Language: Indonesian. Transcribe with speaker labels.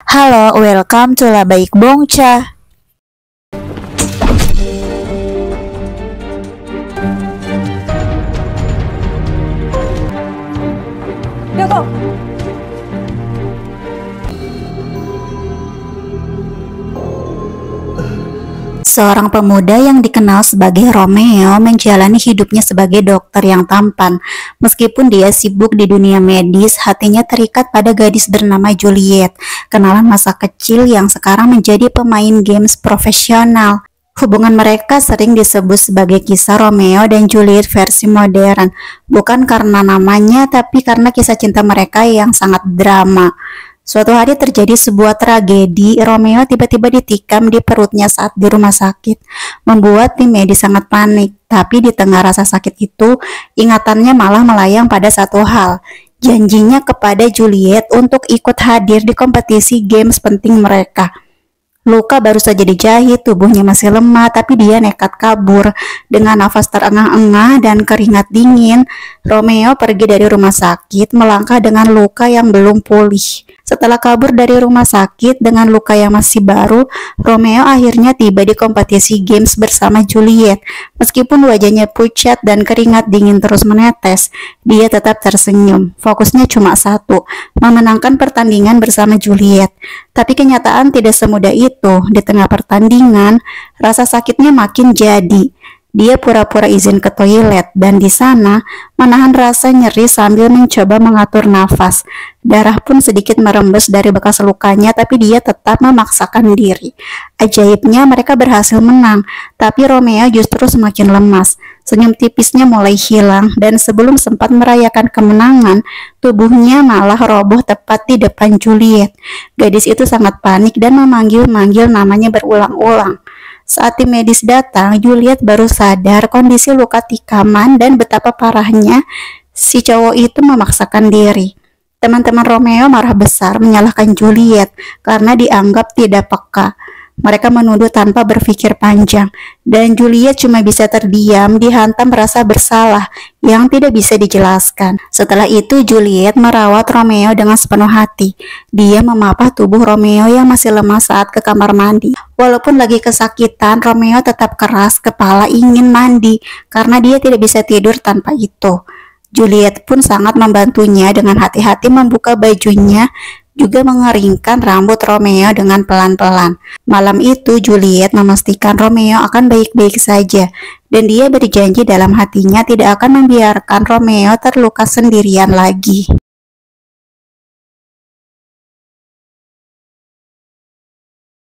Speaker 1: Halo, welcome to La Baik Bongca. Seorang pemuda yang dikenal sebagai Romeo menjalani hidupnya sebagai dokter yang tampan. Meskipun dia sibuk di dunia medis, hatinya terikat pada gadis bernama Juliet, kenalan masa kecil yang sekarang menjadi pemain games profesional. Hubungan mereka sering disebut sebagai kisah Romeo dan Juliet versi modern, bukan karena namanya, tapi karena kisah cinta mereka yang sangat drama. Suatu hari terjadi sebuah tragedi. Romeo tiba-tiba ditikam di perutnya saat di rumah sakit, membuat tim medis sangat panik. Tapi di tengah rasa sakit itu, ingatannya malah melayang pada satu hal, janjinya kepada Juliet untuk ikut hadir di kompetisi games penting mereka. Luka baru saja dijahit, tubuhnya masih lemah, tapi dia nekat kabur. Dengan nafas terengah-engah dan keringat dingin, Romeo pergi dari rumah sakit, melangkah dengan luka yang belum pulih. Setelah kabur dari rumah sakit dengan luka yang masih baru, Romeo akhirnya tiba di kompetisi games bersama Juliet. Meskipun wajahnya pucat dan keringat dingin terus menetes, dia tetap tersenyum. Fokusnya cuma satu, memenangkan pertandingan bersama Juliet. Tapi kenyataan tidak semudah itu. Di tengah pertandingan, rasa sakitnya makin jadi. Dia pura-pura izin ke toilet dan di sana menahan rasa nyeri sambil mencoba mengatur nafas. Darah pun sedikit merembes dari bekas lukanya, tapi dia tetap memaksakan diri. Ajaibnya mereka berhasil menang, tapi Romeo justru semakin lemas. Senyum tipisnya mulai hilang dan sebelum sempat merayakan kemenangan, tubuhnya malah roboh tepat di depan Juliet. Gadis itu sangat panik dan memanggil-manggil namanya berulang-ulang. Saat tim medis datang, Juliet baru sadar kondisi luka tikaman dan betapa parahnya si cowok itu memaksakan diri. Teman-teman Romeo marah besar menyalahkan Juliet karena dianggap tidak peka. Mereka menuduh tanpa berpikir panjang, dan Juliet cuma bisa terdiam dihantam rasa bersalah yang tidak bisa dijelaskan. Setelah itu Juliet merawat Romeo dengan sepenuh hati. Dia memapah tubuh Romeo yang masih lemah saat ke kamar mandi. Walaupun lagi kesakitan, Romeo tetap keras kepala ingin mandi karena dia tidak bisa tidur tanpa itu. Juliet pun sangat membantunya dengan hati-hati membuka bajunya, juga mengeringkan rambut Romeo dengan pelan-pelan. Malam itu Juliet memastikan Romeo akan baik-baik saja, dan dia berjanji dalam hatinya tidak akan membiarkan Romeo terluka sendirian lagi.